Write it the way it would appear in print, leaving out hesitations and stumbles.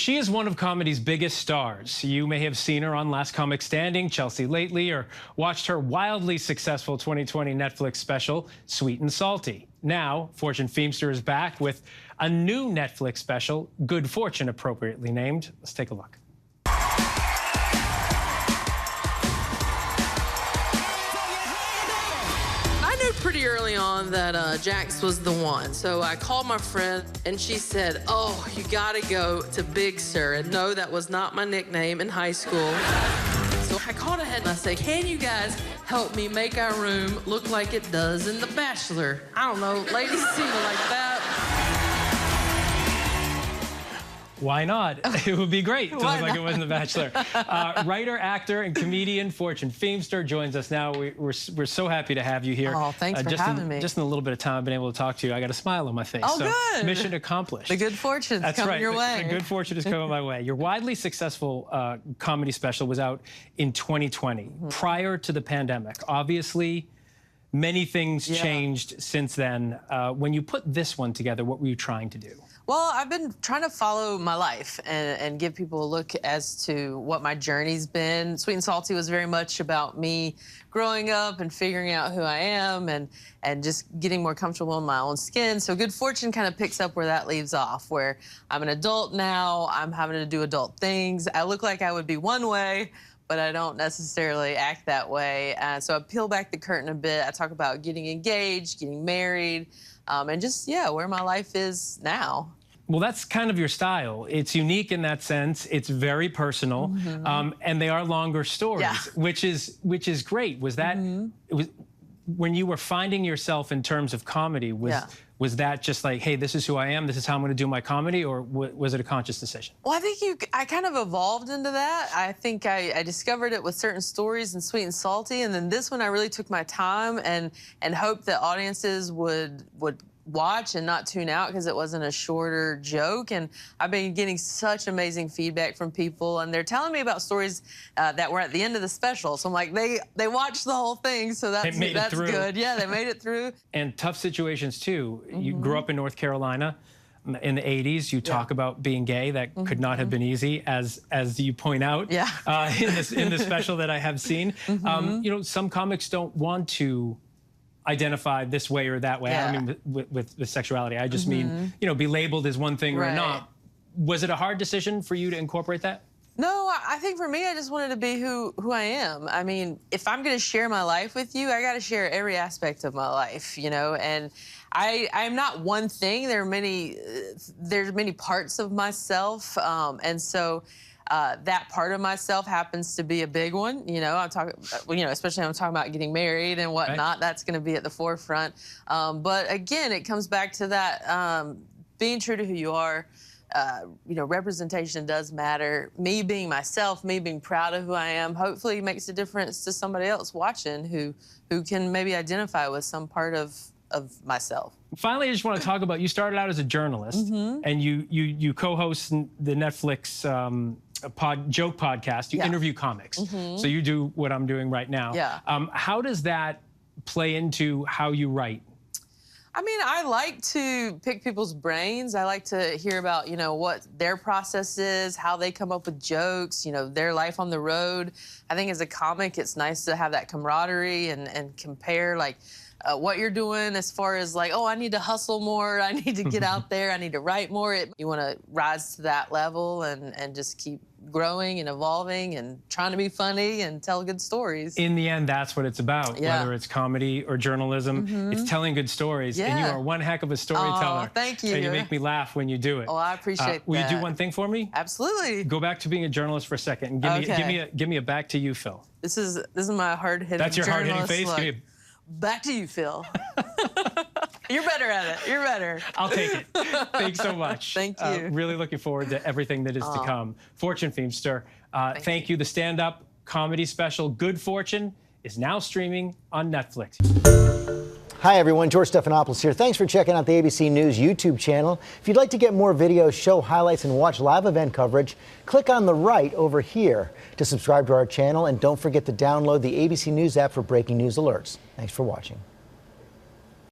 She is one of comedy's biggest stars. You may have seen her on Last Comic Standing, Chelsea Lately, or watched her wildly successful 2020 Netflix special, Sweet and Salty. Now, Fortune Feimster is back with a new Netflix special, Good Fortune, appropriately named. Let's take a look. Pretty early on that Jax was the one. So I called my friend and she said, "Oh, you gotta go to Big Sir." And no, that was not my nickname in high school. So I called ahead and I said, "Can you guys help me make our room look like it does in The Bachelor?" I don't know, ladies seem to like that. Why not? It would be great to look like it was in The Bachelor. Writer, actor, and comedian Fortune Feimster joins us now. We're so happy to have you here. Oh, thanks for having me. Just in a little bit of time I've been able to talk to you, I got a smile on my face. Oh, so, good. Mission accomplished. The good fortune's coming your way. The good fortune is coming my way. Your widely successful comedy special was out in 2020, prior to the pandemic. Obviously, many things changed since then. When you put this one together, what were you trying to do? Well, I've been trying to follow my life and give people a look as to what my journey's been. Sweet and Salty was very much about me growing up and figuring out who I am and just getting more comfortable in my own skin. So Good Fortune kind of picks up where that leaves off, where I'm an adult now, I'm having to do adult things. I look like I would be one way, but I don't necessarily act that way. So I peel back the curtain a bit. I talk about getting engaged, getting married, and just, where my life is now. Well, that's kind of your style. It's unique in that sense. It's very personal, and they are longer stories, which is great. Was that when you were finding yourself in terms of comedy? Was that just like, hey, this is who I am, this is how I'm going to do my comedy, or was it a conscious decision? Well, I think I kind of evolved into that. I think I discovered it with certain stories in Sweet and Salty, and then this one I really took my time and hoped that audiences would watch and not tune out because it wasn't a shorter joke. And I've been getting such amazing feedback from people, and they're telling me about stories that were at the end of the special. So I'm like, they watched the whole thing, so that's good. Yeah, they made it through. And tough situations too. You grew up in North Carolina in the 80s. You talk about being gay. That could not have been easy, as you point out in the special that I have seen. You know, some comics don't want to identify this way or that way. I don't mean with sexuality. I just mean, you know, be labeled as one thing or not. Was it a hard decision for you to incorporate that? No, I think for me, I just wanted to be who I am. I mean, if I'm going to share my life with you, I got to share every aspect of my life, you know, and I'm not one thing. There's many parts of myself, and so that part of myself happens to be a big one. You know, especially when I'm talking about getting married and whatnot. That's going to be at the forefront. But again, it comes back to that being true to who you are. You know, representation does matter. Me being myself, me being proud of who I am, hopefully makes a difference to somebody else watching who can maybe identify with some part of myself. Finally, I just want to talk about, you started out as a journalist, and you co-host the Netflix joke podcast. You interview comics. So you do what I'm doing right now. How does that play into how you write? I mean, I like to pick people's brains. I like to hear about, you know, what their process is, how they come up with jokes, you know, their life on the road. I think as a comic, it's nice to have that camaraderie and compare, like, what you're doing as far as like, oh, I need to hustle more, I need to get out there, I need to write more. You want to rise to that level and just keep growing and evolving and trying to be funny and tell good stories. In the end, that's what it's about, whether it's comedy or journalism. It's telling good stories, and you are one heck of a storyteller. Oh, thank you. And you make me laugh when you do it. Oh, I appreciate that. Will you do one thing for me? Absolutely. Go back to being a journalist for a second and give me a back to you, Phil. This is my hard-hitting. That's your hard-hitting face? Give me back to you, Phil. You're better at it. You're better. I'll take it. Thanks so much. Thank you. Really looking forward to everything that is to come. Fortune Feimster, thank you. The stand-up comedy special, Good Fortune, is now streaming on Netflix. Hi, everyone. George Stephanopoulos here. Thanks for checking out the ABC News YouTube channel. If you'd like to get more videos, show highlights, and watch live event coverage, click on the right over here to subscribe to our channel. And don't forget to download the ABC News app for breaking news alerts. Thanks for watching.